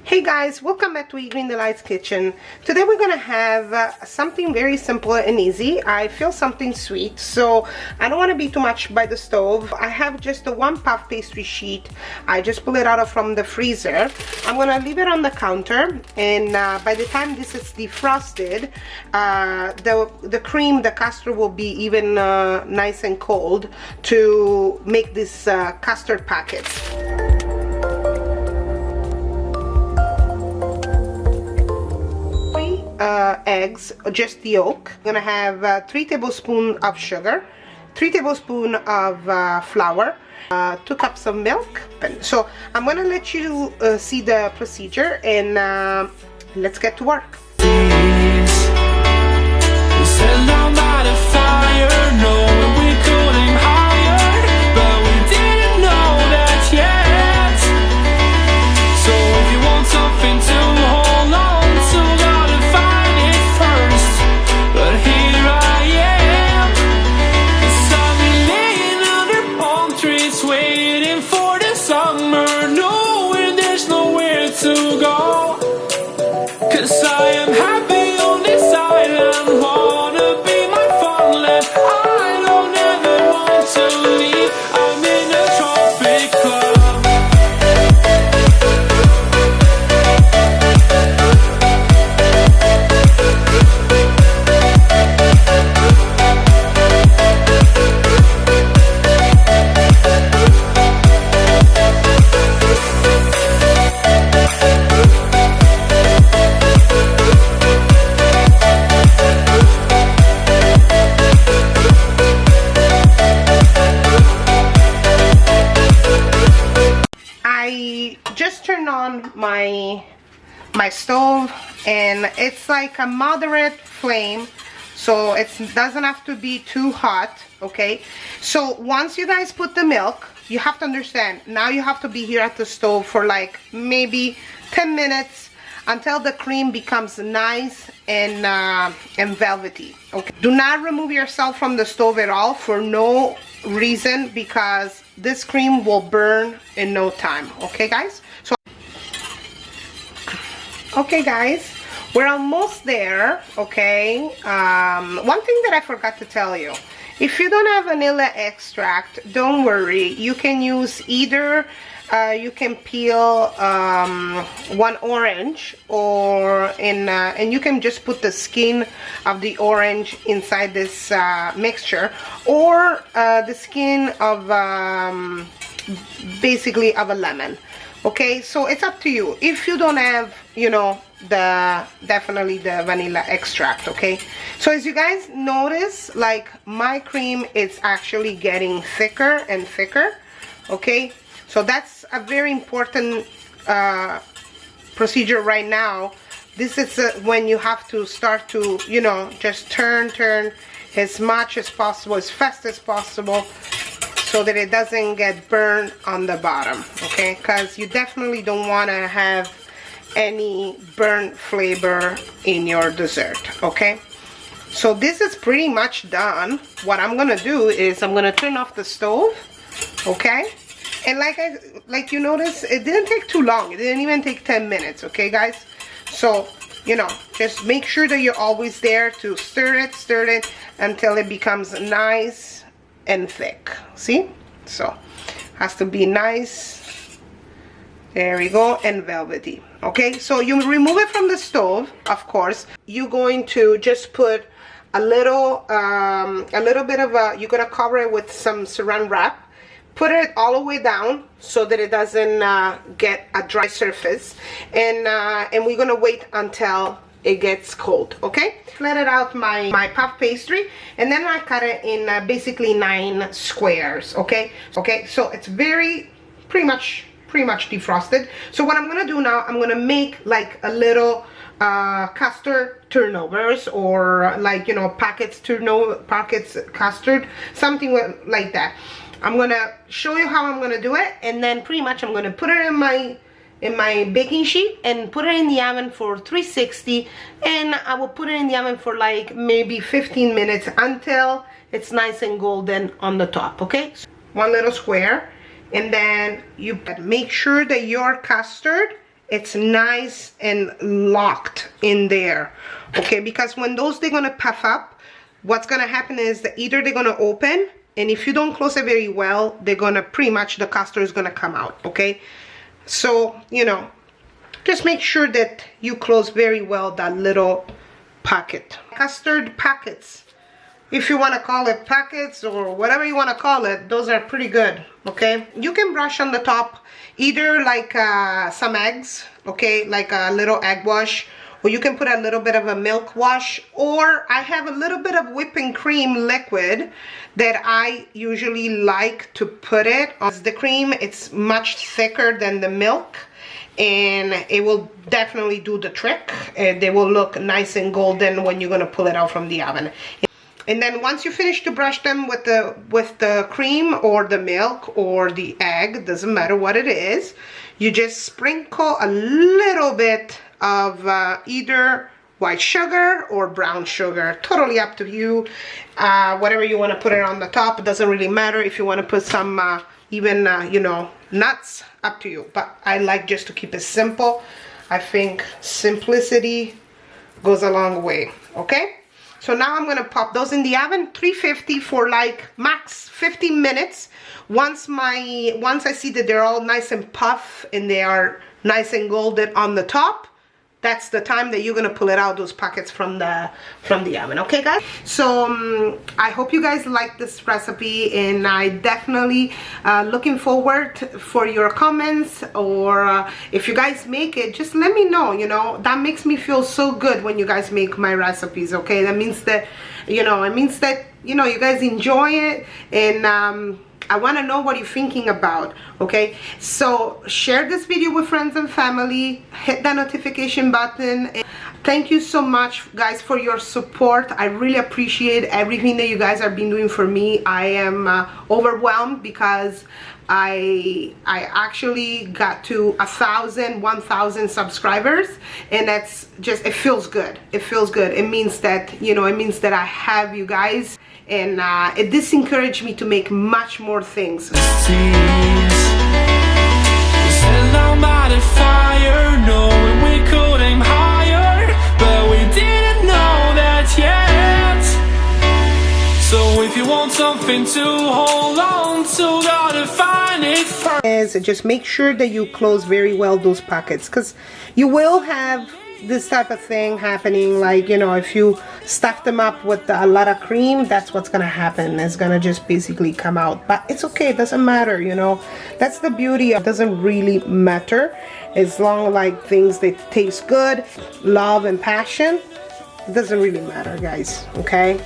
Hey guys, welcome back to Green Delight's Kitchen. Today we're gonna have something very simple and easy. I feel something sweet, so I don't want to be too much by the stove. I have just a 1 puff pastry sheet. I just pulled it out from the freezer. I'm gonna leave it on the counter, and by the time this is defrosted, the cream, the custard will be even nice and cold to make this custard packets. Eggs, just the yolk. I'm gonna have 3 tablespoons of sugar, 3 tablespoons of flour, 2 cups of milk. So I'm gonna let you see the procedure, and let's get to work. Turn on my stove, and it's like a moderate flame, so it doesn't have to be too hot. Okay, so once you guys put the milk, you have to understand, now you have to be here at the stove for like maybe 10 minutes until the cream becomes nice and velvety. Okay, do not remove yourself from the stove at all for no reason, because this cream will burn in no time. Okay guys, so okay guys, we're almost there. Okay, one thing that I forgot to tell you, if you don't have vanilla extract, don't worry, you can use either you can peel 1 orange, or and you can just put the skin of the orange inside this mixture, or the skin of basically of a lemon. Okay, so it's up to you if you don't have, you know, definitely the vanilla extract. Okay, so as you guys notice, like my cream is actually getting thicker and thicker. Okay, so that's a very important procedure right now. This is when you have to start to, you know, just turn as much as possible, as fast as possible, so that it doesn't get burned on the bottom. Okay, because you definitely don't want to have any burnt flavor in your dessert. Okay, so this is pretty much done. What I'm gonna do is I'm gonna turn off the stove. Okay, and like you notice, it didn't take too long. It didn't even take 10 minutes. Okay guys, so you know, just make sure that you're always there to stir it until it becomes nice and thick. See, so has to be nice, there we go, and velvety. Okay, so you remove it from the stove. Of course, you're going to just put a little bit of you're gonna cover it with some saran wrap, put it all the way down so that it doesn't get a dry surface, and we're gonna wait until it gets cold. Okay, flatted out my puff pastry, and then I cut it in basically 9 squares. Okay, so it's pretty much defrosted. So what I'm gonna do now, I'm gonna make like a little custard turnovers, or like, you know, packets custard, something like that. I'm gonna show you how I'm gonna do it, and then pretty much I'm gonna put it in my baking sheet and put it in the oven for 360, and I will put it in the oven for like maybe 15 minutes until it's nice and golden on the top. Okay, one little square, and then you make sure that your custard it's nice and locked in there, okay? Because when they're gonna puff up, what's gonna happen is that either they're gonna open, and if you don't close it very well, they're gonna pretty much, the custard is gonna come out, okay? So, you know, just make sure that you close very well that little pocket. Custard packets, if you want to call it packets or whatever you want to call it, those are pretty good, okay? You can brush on the top either like some eggs, okay, like a little egg wash, or you can put a little bit of a milk wash, or I have a little bit of whipping cream liquid that I usually like to put it on the cream. It's much thicker than the milk, and it will definitely do the trick, and they will look nice and golden when you're gonna pull it out from the oven. And then once you finish to brush them with the cream or the milk or the egg, doesn't matter what it is, you just sprinkle a little bit of either white sugar or brown sugar, totally up to you. Whatever you want to put it on the top, it doesn't really matter. If you want to put some even you know, nuts, up to you, but I like just to keep it simple. I think simplicity goes a long way, okay? So now I'm gonna pop those in the oven, 350 for like max 15 minutes. Once I see that they're all nice and puff and they are nice and golden on the top, that's the time that you're gonna pull it out, those packets from the oven, okay guys? So I hope you guys like this recipe, and I definitely looking forward for your comments, or if you guys make it, just let me know. You know, that makes me feel so good when you guys make my recipes, okay? That means that, you know, it means that, you know, you guys enjoy it, and I want to know what you're thinking about, okay? So share this video with friends and family, hit that notification button. Thank you so much guys for your support. I really appreciate everything that you guys have been doing for me. I am overwhelmed because I actually got to 1,000 subscribers, and that's just, it feels good. It feels good. It means that, you know, it means that I have you guys, and this encouraged me to make much more things. So if you want something to hold on to, gotta find it first. Just make sure that you close very well those pockets, because you will have this type of thing happening. Like, you know, if you stuff them up with a lot of cream, that's what's gonna happen. It's gonna just basically come out, but it's okay, it doesn't matter, you know. That's the beauty of it. Doesn't really matter as long like things that taste good, love and passion. It doesn't really matter, guys, okay?